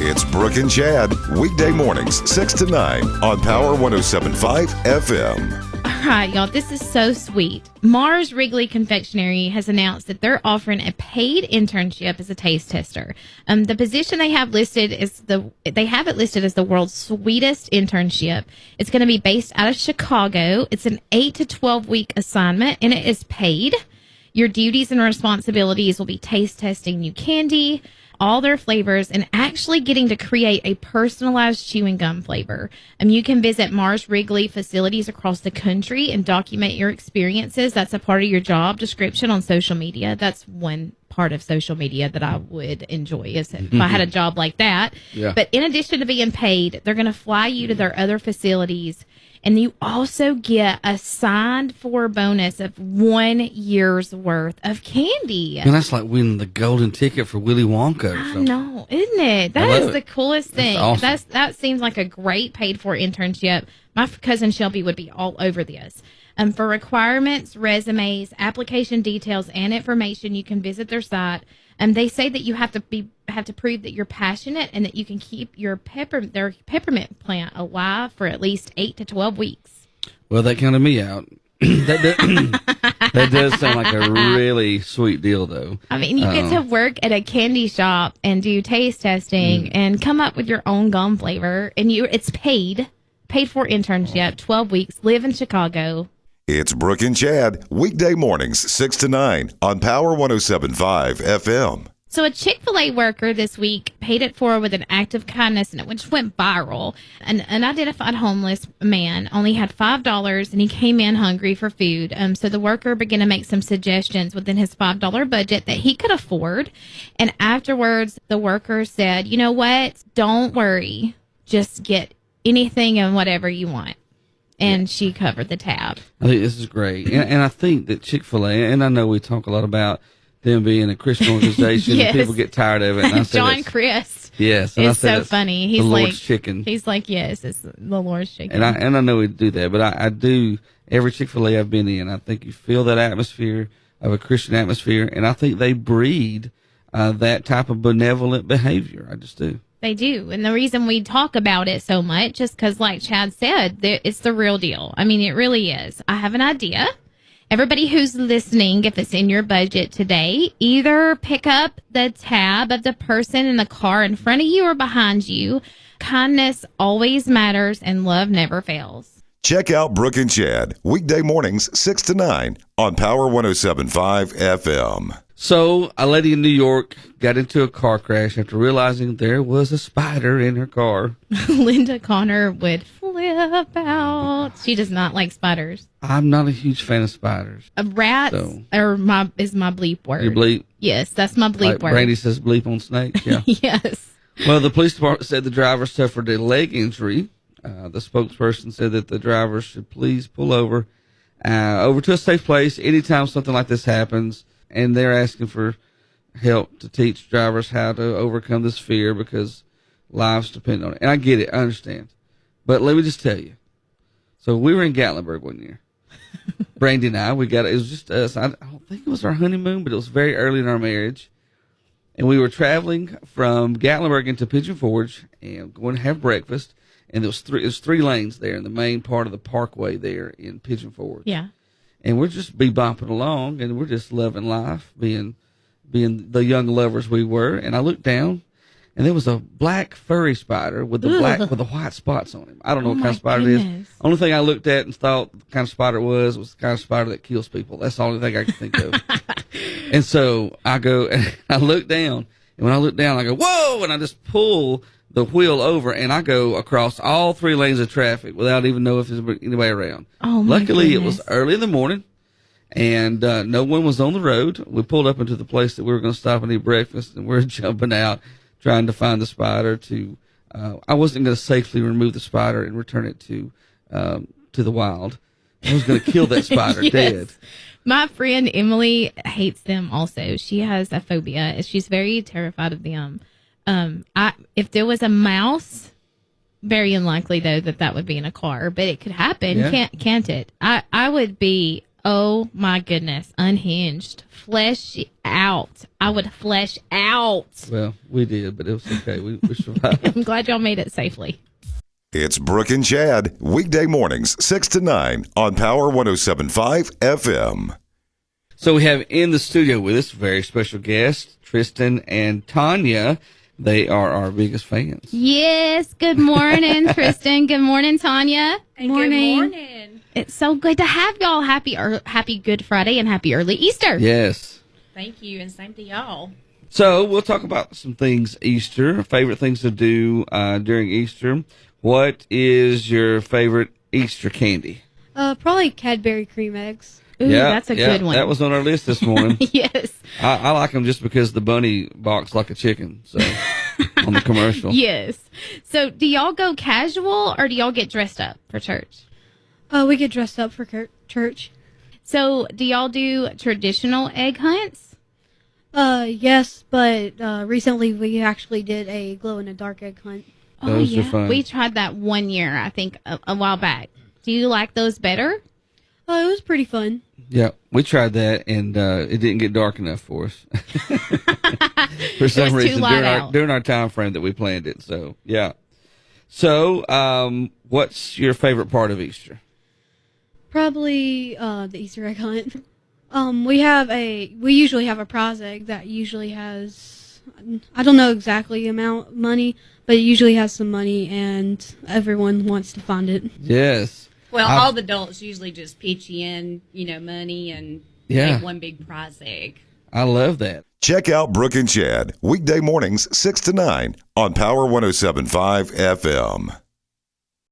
It's Brooke and Chad, weekday mornings, 6 to 9 on Power 107.5 FM. All right, y'all, this is so sweet. Mars Wrigley Confectionery has announced that they're offering a paid internship as a taste tester. The position they have listed is the world's sweetest internship. It's going to be based out of Chicago. It's an 8 to 12 week assignment, and it is paid. Your duties and responsibilities will be taste testing new candy, all their flavors, and actually getting to create a personalized chewing gum flavor. You can visit Mars Wrigley facilities across the country and document your experiences. That's a part of your job description on social media. That's one part of social media that I would enjoy is if I had a job like that. Yeah. But in addition to being paid, they're going to fly you to their other facilities. And you also get a signed for bonus of 1 year's worth of candy. And that's like winning the golden ticket for Willy Wonka or I something. know, isn't it? That is the coolest thing. That's awesome. That seems like a great paid for internship. My cousin Shelby would be all over this. For requirements, resumes, application details, and information, you can visit their site. They say that you have to prove that you're passionate and that you can keep their peppermint plant alive for at least 8 to 12 weeks. Well, that counted me out. That does sound like a really sweet deal, though. I mean, you get to work at a candy shop and do taste testing and come up with your own gum flavor, and it's paid for internship, 12 weeks, live in Chicago. It's Brooke and Chad, weekday mornings, 6 to 9 on Power 107.5 FM. So a Chick-fil-A worker this week paid it forward with an act of kindness, and it just went viral. An unidentified homeless man only had $5, and he came in hungry for food. So the worker began to make some suggestions within his $5 budget that he could afford. And afterwards, the worker said, "You know what? Don't worry. Just get anything and whatever you want." And she covered the tab. I think this is great. And I think that Chick-fil-A, and I know we talk a lot about them being a Christian organization, Yes. and people get tired of it. And I say John Chris. Yes. And It's so funny. He's the like, Lord's chicken. He's like, yes, it's the Lord's chicken. And I know we do that, but I do, every Chick-fil-A I've been in, I think you feel that atmosphere of a Christian atmosphere, and I think they breed that type of benevolent behavior. I just do. They do. And the reason we talk about it so much is because, like Chad said, it's the real deal. I mean, it really is. I have an idea. Everybody who's listening, if it's in your budget today, either pick up the tab of the person in the car in front of you or behind you. Kindness always matters and love never fails. Check out Brooke and Chad, weekday mornings, 6 to 9 on Power 107.5 FM. So, a lady in New York got into a car crash after realizing there was a spider in her car. Linda Connor would flip out. She does not like spiders. I'm not a huge fan of spiders. Rats is my bleep word. Your bleep? Yes, that's my bleep Like word. Brandy says bleep on snakes? Yeah. Yes. Well, the police department said the driver suffered a leg injury. The spokesperson said that the driver should please pull over to a safe place anytime something like this happens. And they're asking for help to teach drivers how to overcome this fear because lives depend on it. And I get it. I understand. But let me just tell you. So we were in Gatlinburg one year. Brandy and I, it was just us. I don't think it was our honeymoon, but it was very early in our marriage. And we were traveling from Gatlinburg into Pigeon Forge and going to have breakfast. And it was 3 lanes there in the main part of the parkway there in Pigeon Forge. Yeah. And we're just bopping along, and we're just loving life, being the young lovers we were. And I looked down, and there was a black furry spider with the white spots on him. I don't know what kind of spider it is. Only thing I looked at and thought the kind of spider it was the kind of spider that kills people. That's the only thing I could think of. And so I go, and I look down, and when I look down, I go, whoa! And I just pull the wheel over, and I go across all 3 lanes of traffic without even knowing if there's anybody around. Oh, my Luckily, goodness. it was early in the morning, and no one was on the road. We pulled up into the place that we were going to stop and eat breakfast, and we're jumping out, trying to find the spider. I wasn't going to safely remove the spider and return it to the wild. I was going to kill that spider Yes. dead. My friend Emily hates them also. She has a phobia. She's very terrified of them. If there was a mouse, very unlikely though that would be in a car, but it could happen. Yeah. Can't it? I would be Oh my goodness. Unhinged. Flesh out. I would flesh out. Well, we did, but it was okay. We survived. I'm glad y'all made it safely. It's Brooke and Chad, weekday mornings, 6 to 9 on Power 1075 FM. So we have in the studio with us very special guests, Tristan and Tanya. They are our biggest fans. Yes. Good morning, Tristan. Good morning, Tanya. Good morning. It's so good to have y'all. Happy Good Friday and happy early Easter. Yes. Thank you, and same to y'all. So we'll talk about some things Easter, favorite things to do during Easter. What is your favorite Easter candy? Probably Cadbury cream eggs. Ooh, that's a good one. That was on our list this morning. Yes. I like them just because the bunny barks like a chicken. So on the commercial. Yes. So do y'all go casual or do y'all get dressed up for church? We get dressed up for church. So do y'all do traditional egg hunts? Yes, but recently we actually did a glow-in-the-dark egg hunt. Those are fun. We tried that one year, I think, a while back. Do you like those better? It was pretty fun. Yeah, we tried that, and it didn't get dark enough for us. For some reason, during our time frame that we planned it. So, yeah. So, what's your favorite part of Easter? Probably the Easter egg hunt. We usually have a prize egg that usually has, I don't know exactly the amount of money, but it usually has some money, and everyone wants to find it. Yes. Well, all the adults usually just pitch in, money and make one big prize egg. I love that. Check out Brooke and Chad, weekday mornings, 6 to 9 on Power 1075 FM.